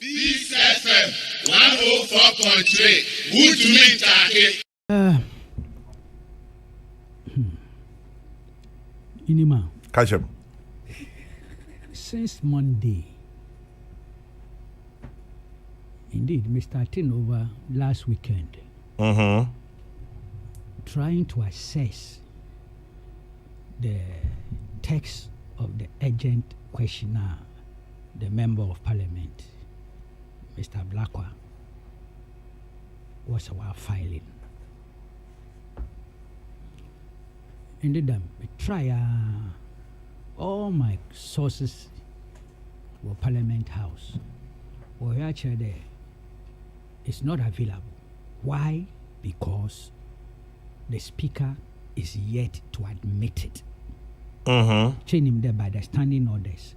Peace FM 104.3. Good to meet you. Inima. Catch him. Since Monday, indeed, we started over last weekend, trying to assess the text of the urgent questionnaire the Member of Parliament, Mr. Ablakwa, was our filing. Indeed, we try all my sources were Parliament House. Or actually there, it's not available. Why? Because the Speaker is yet to admit it. Chain him there by the standing orders.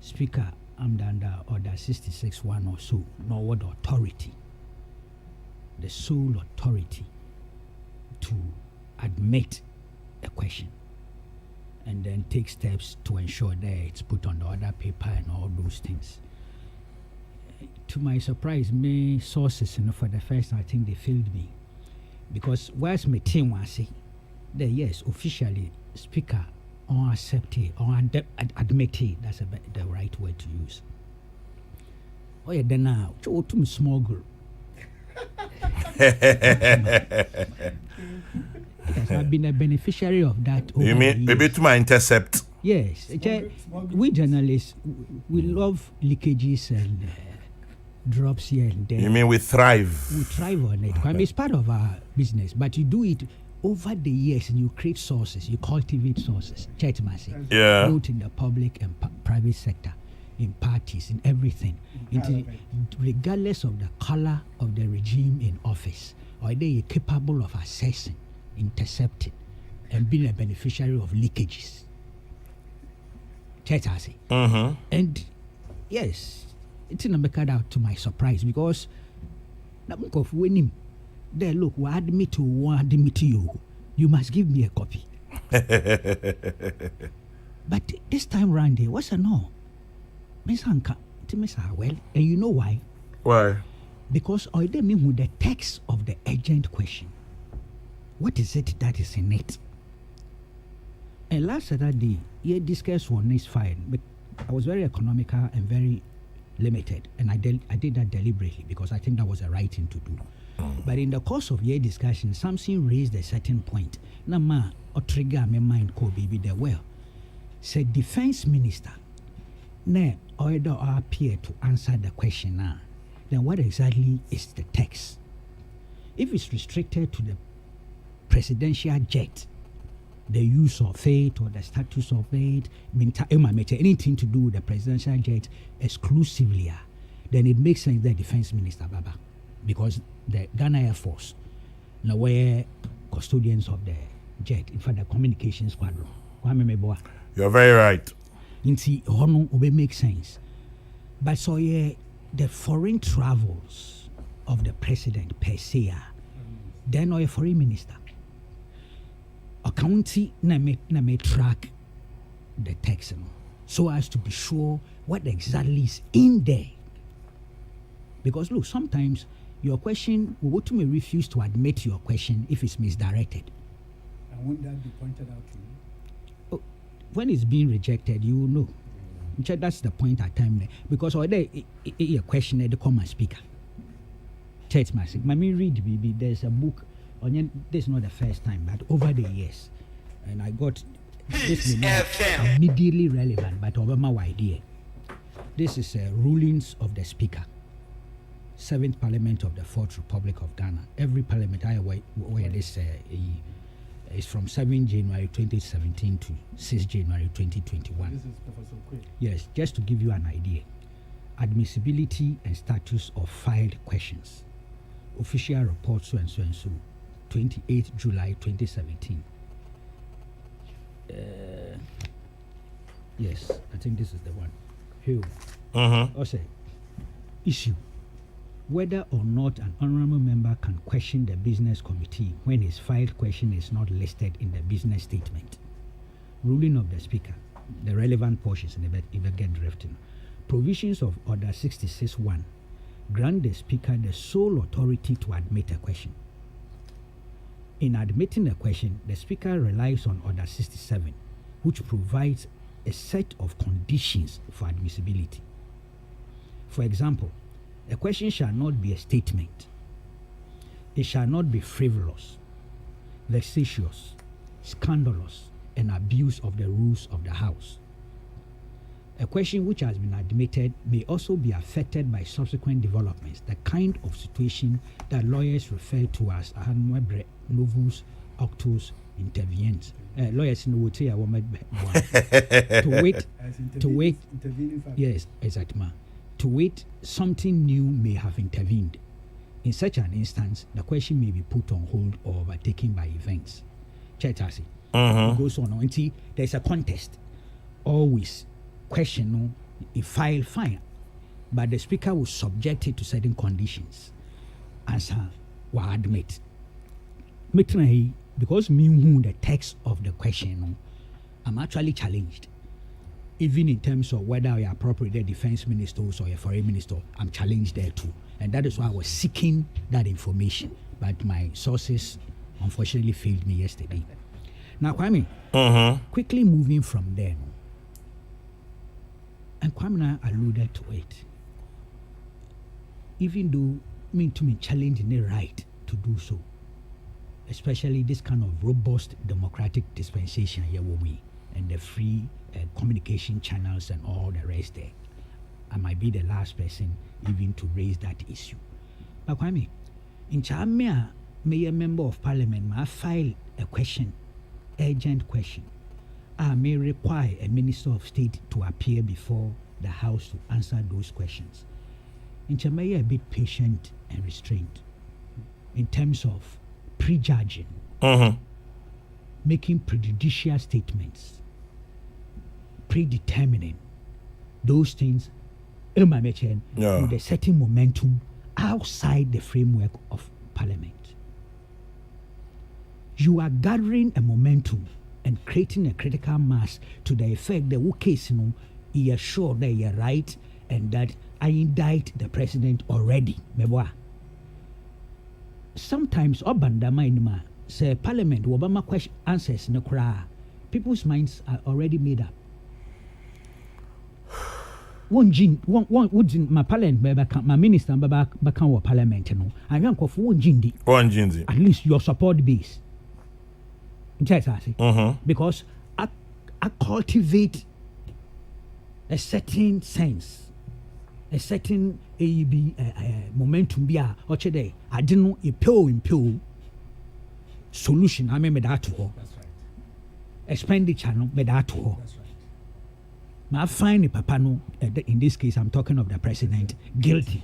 Speaker, I'm under order 66-1 or so. No word authority. The sole authority to admit a question and then take steps to ensure that it's put on the order paper and all those things. To my surprise, my sources, for the first time, I think they failed me. Because whilst my team was saying that yes, officially, Speaker accepted or admitted, that's the right word to use. Oh yeah, then now, to small group. Yes, I've been a beneficiary of that. You mean maybe to my intercept? Yes, we journalists, we love leakages and drops here and there. You mean we thrive? We thrive on it. I mean, it's part of our business, but you do it over the years and you create sources, you cultivate sources. Yeah. Both in the public and private sector, in parties, in everything. Regardless of the color of the regime in office, are they capable of assessing, intercepting, and being a beneficiary of leakages? And yes, it's in a out to my surprise because of winning. There, look, we admit you. You must give me a copy. But this time round, there was a no. Well, and you know why? Why? Because I don't mean with the text of the urgent question. What is it that is in it? And last Saturday, you discussed one is fine, but I was very economical and very limited, and I did that deliberately because I think that was the right thing to do. But in the course of your discussion, something raised a certain point. Nama or trigger my mind could be there. Well, said defense minister, ne order appear to answer the question now. Then what exactly is the text? If it's restricted to the presidential jet, the use of it or the status of it, anything to do with the presidential jet exclusively, then it makes sense that defense minister Baba, because the Ghana Air Force now were custodians of the jet, in fact the communication squadron. You're very right. It makes sense. But so the foreign travels of the president per se, then a foreign minister. A county may track the text so as to be sure what exactly is in there. Because look, sometimes your question, may refuse to admit your question if it's misdirected. And won't that be pointed out to you? Oh, when it's being rejected, you will know. That's the point at time. Because a question at the common speaker. Church massive. Let me read, baby. There's a book. This is not the first time, but over the years. And I got this immediately relevant, but over my idea. This is rulings of the speaker. 7th Parliament of the 4th Republic of Ghana. Every parliament where this is from 7 January 2017 to 6 January 2021. This is Professor Kweku. Yes, just to give you an idea. Admissibility and status of filed questions. Official report so and so and so. 28th July 2017. Yes, I think this is the one. Here. Also, issue. Whether or not an honorable member can question the business committee when his filed question is not listed in the business statement. Ruling of the speaker. The relevant portions in the get drifting. Provisions of Order 66-1 grant the speaker the sole authority to admit a question. In admitting a question, the speaker relies on Order 67, which provides a set of conditions for admissibility. For example, a question shall not be a statement. It shall not be frivolous, vexatious, scandalous, and abuse of the rules of the House. A question which has been admitted may also be affected by subsequent developments, the kind of situation that lawyers refer to as novus auctus interveniens. Lawyers know what to wait, yes, exactly. To wait, something new may have intervened. In such an instance, the question may be put on hold or overtaken by events. It goes on until there's a contest. Always question, if file fine, but the speaker will subject it to certain conditions. Answer will admit. Because me who the text of the question, I'm actually challenged. Even in terms of whether I appropriate the defense ministers or a foreign minister, I'm challenged there too. And that is why I was seeking that information. But my sources unfortunately failed me yesterday. Now, Kwame, quickly moving from there, and Kwame alluded to it. Even though me challenging the right to do so, especially this kind of robust democratic dispensation here with me and the free communication channels and all the rest there, I might be the last person even to raise that issue. But Kwame, in Chamia, may a member of parliament may file a question, urgent question. I may require a minister of state to appear before the House to answer those questions. In Chamia, a bit patient and restrained in terms of prejudging, making prejudicial statements, predetermining those things with a certain momentum outside the framework of parliament. You are gathering a momentum and creating a critical mass to the effect that you are sure that you are right and that I indict the president already. Sometimes say parliament Obama question answers no cry. People's minds are already made up. My parliament, my minister, back parliament, I want for one jindi. At least your support base. Because I cultivate a certain sense, a certain momentum. I didn't know a solution. I mean, that to all. Expenditure, no, that to all. I find Papa no, in this case, I'm talking of the president, guilty.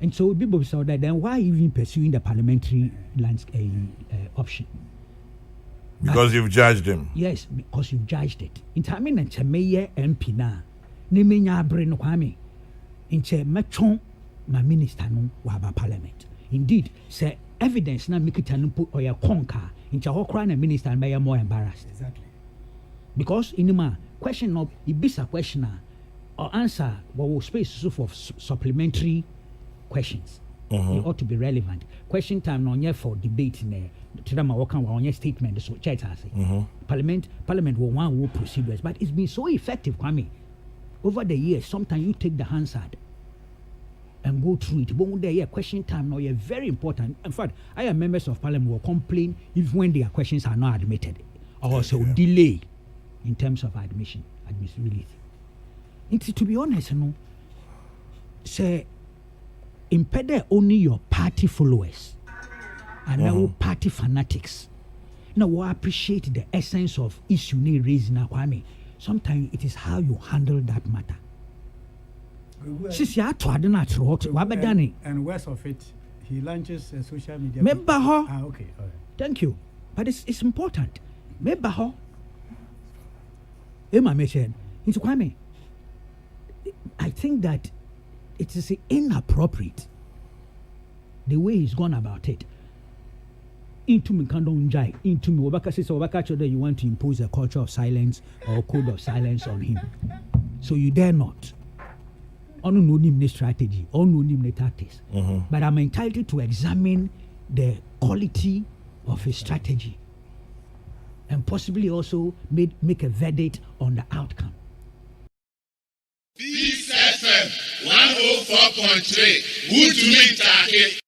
And so people saw that then why even pursuing the parliamentary landscape option? Because you've judged him. Yes, because you've judged it. In time in a mayor MP na, Nemenya Brain Kwame, in che metron, my minister no, waba parliament. Indeed, say evidence na make it an put or your conquer, in Chahokran and minister and may more embarrassed. Exactly. Because in the question of a questioner or answer what will space for supplementary questions. It ought to be relevant. Question time on here for debate in there. To them, I work on your statement. So, Parliament will one procedures, but it's been so effective, Kwame. Over the years, sometimes you take the Hansard and go through it. But there, question time now, you're very important. In fact, I am members of Parliament will complain if when their questions are not admitted, or also delay in terms of admissibility. To be honest, say. Impede only your party followers and now party fanatics. Now we appreciate the essence of issue need raising now. Sometimes it is how you handle that matter. And worse of it, he launches a social media. Okay, all right. Thank you. But it's important. I think that it is inappropriate the way he's gone about it. Into me kandonjai, into me Obaka says Obaka that you want to impose a culture of silence or code of silence on him. So you dare not. on no name strategy, on no name tactics. But I'm entitled to examine the quality of his strategy and possibly also make a verdict on the outcome. Peace FM 104.3. Good to meet you.